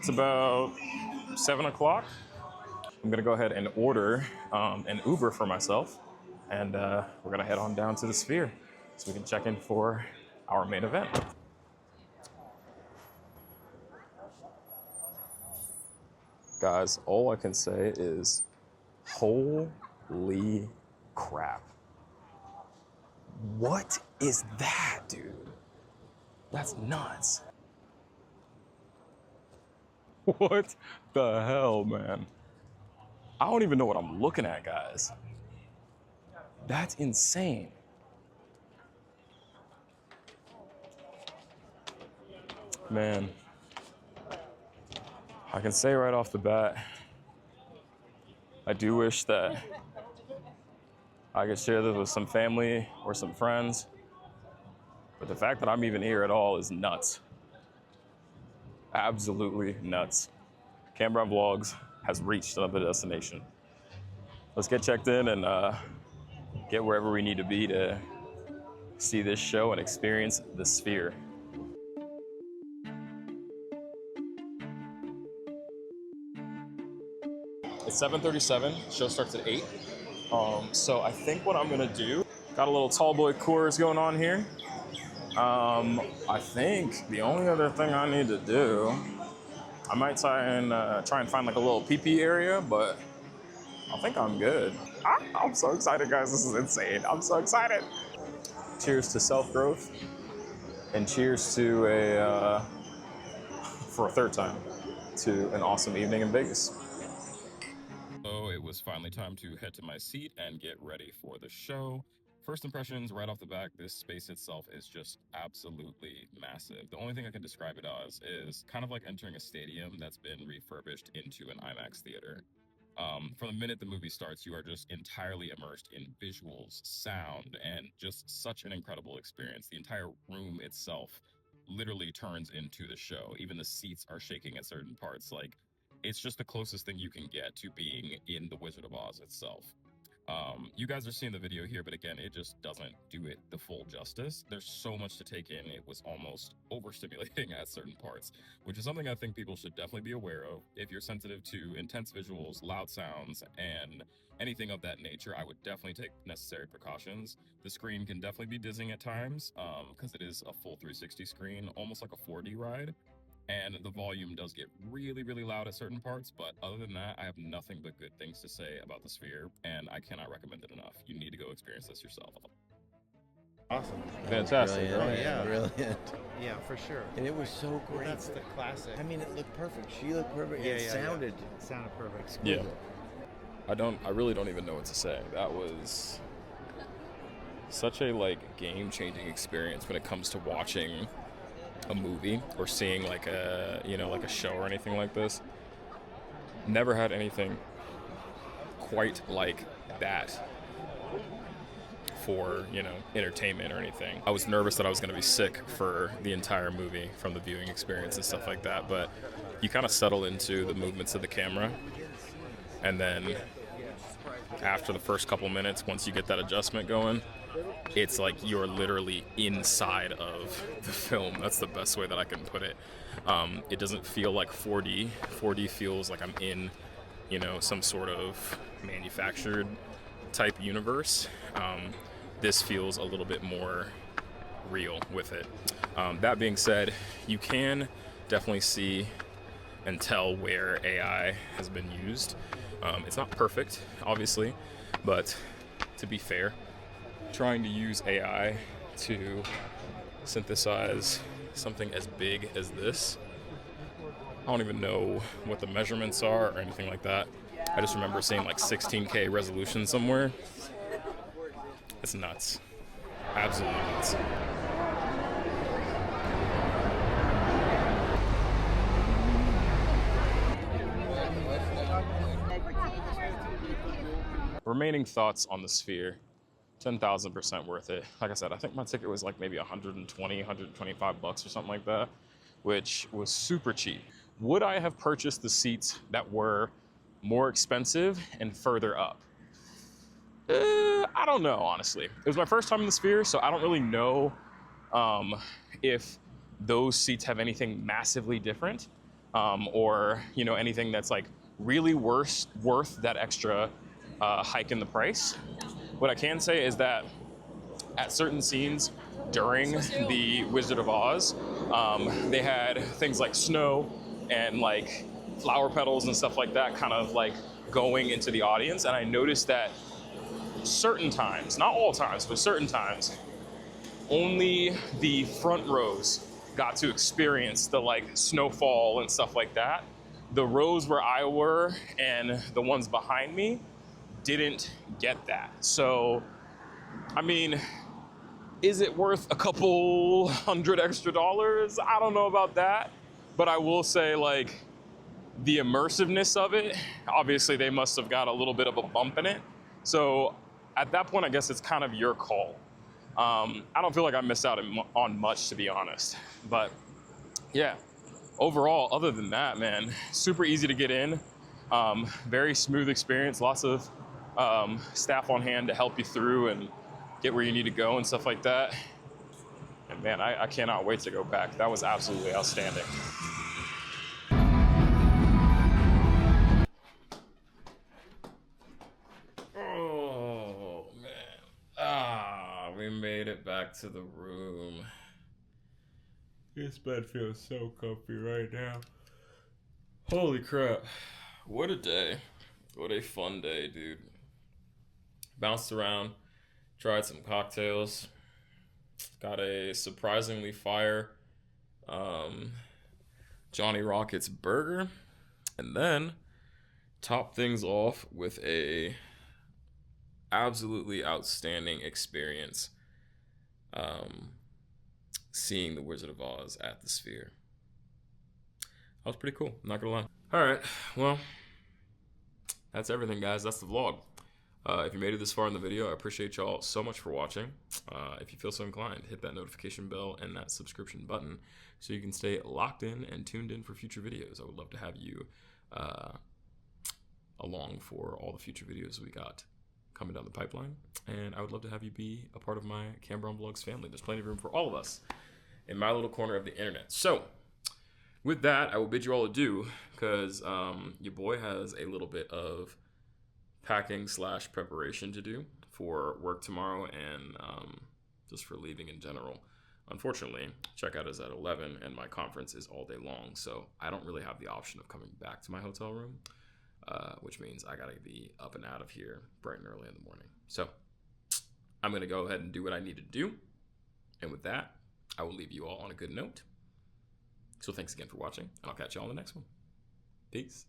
It's about 7 o'clock. I'm gonna go ahead and order an Uber for myself, and we're gonna head on down to the Sphere so we can check in for our main event. Guys, all I can say is holy crap. What is that, dude? That's nuts. What the hell, man? I don't even know what I'm looking at, guys. That's insane. Man, I can say right off the bat, I do wish that I could share this with some family or some friends, but the fact that I'm even here at all is nuts. Absolutely nuts. Cameron Vlogs has reached another destination. Let's get checked in and get wherever we need to be to see this show and experience the Sphere. It's 7:37, show starts at 8. So I think what I'm gonna do, got a little tall boy Coors going on here. I think the only other thing I need to do, I might try and find like a little pee-pee area, but I think I'm good. I'm so excited, guys. This is insane. I'm so excited. Cheers to self-growth, and cheers to for a third time, to an awesome evening in Vegas. So it was finally time to head to my seat and get ready for the show. First impressions right off the back, this space itself is just absolutely massive. The only thing I can describe it as is kind of like entering a stadium that's been refurbished into an IMAX theater. From the minute the movie starts, you are just entirely immersed in visuals, sound, and just such an incredible experience. The entire room itself literally turns into the show. Even the seats are shaking at certain parts. Like, it's just the closest thing you can get to being in The Wizard of Oz itself. You guys are seeing the video here, but again, it just doesn't do it the full justice. There's so much to take in. It was almost overstimulating at certain parts, which is something I think people should definitely be aware of. If you're sensitive to intense visuals, loud sounds, and anything of that nature, I would definitely take necessary precautions. The screen can definitely be dizzying at times, because it is a full 360 screen, almost like a 4D ride. And the volume does get really, really loud at certain parts, but other than that, I have nothing but good things to say about the Sphere, and I cannot recommend it enough. You need to go experience this yourself. Awesome. Fantastic, Brilliant. right? Yeah. Brilliant. Yeah, for sure. And it was so Well, great. that's the classic. I mean, it looked perfect. She looked perfect. Yeah, It yeah, sounded. It sounded perfect. Yeah. I really don't even know what to say. That was such a like game-changing experience when it comes to watching a movie or seeing like a show or anything like this. Never had anything quite like that for, entertainment or anything. I was nervous that I was going to be sick for the entire movie from the viewing experience and stuff like that, but you kind of settle into the movements of the camera, and then after the first couple minutes, once you get that adjustment going, it's like you're literally inside of the film. That's the best way that I can put it. It doesn't feel like 4D. 4D feels like I'm in, some sort of manufactured type universe. This feels a little bit more real with it. That being said, you can definitely see and tell where AI has been used. It's not perfect, obviously, but to be fair, trying to use AI to synthesize something as big as this, I don't even know what the measurements are or anything like that. I just remember seeing like 16K resolution somewhere. It's nuts. Absolutely nuts. Remaining thoughts on the Sphere. 10,000% worth it. Like I said, I think my ticket was like maybe 120, 125 bucks or something like that, which was super cheap. Would I have purchased the seats that were more expensive and further up? I don't know, honestly. It was my first time in the Sphere, so I don't really know if those seats have anything massively different. or anything that's like really worth that extra hike in the price. What I can say is that at certain scenes during the Wizard of Oz, they had things like snow and like flower petals and stuff like that kind of like going into the audience. And I noticed that certain times, not all times, but certain times, only the front rows got to experience the like snowfall and stuff like that. The rows where I were and the ones behind me didn't get that. So, I mean, is it worth a couple $100 extra? I don't know about that, but I will say like the immersiveness of it, obviously they must have got a little bit of a bump in it. So at that point, I guess it's kind of your call. I don't feel like I missed out on much, to be honest. But yeah, overall, other than that, man, super easy to get in. Very smooth experience, lots of staff on hand to help you through and get where you need to go and stuff like that. And man, I cannot wait to go back. That was absolutely outstanding. Oh man. We made it back to the room. This bed feels so comfy right now. Holy crap. What a day. What a fun day, dude. Bounced around, tried some cocktails, got a surprisingly fire Johnny Rockets burger, and then topped things off with a absolutely outstanding experience seeing the Wizard of Oz at the Sphere. That was pretty cool, I'm not gonna lie. Alright, well, that's everything, guys. That's the vlog. If you made it this far in the video, I appreciate y'all so much for watching. If you feel so inclined, hit that notification bell and that subscription button so you can stay locked in and tuned in for future videos. I would love to have you along for all the future videos we got coming down the pipeline. And I would love to have you be a part of my Cam Brown Vlogs family. There's plenty of room for all of us in my little corner of the internet. So with that, I will bid you all adieu because your boy has a little bit of packing / preparation to do for work tomorrow and just for leaving in general. Unfortunately, checkout is at 11 and my conference is all day long, so I don't really have the option of coming back to my hotel room, which means I gotta be up and out of here bright and early in the morning. So I'm gonna go ahead and do what I need to do, and with that, I will leave you all on a good note. So thanks again for watching, and I'll catch you all in the next one. Peace.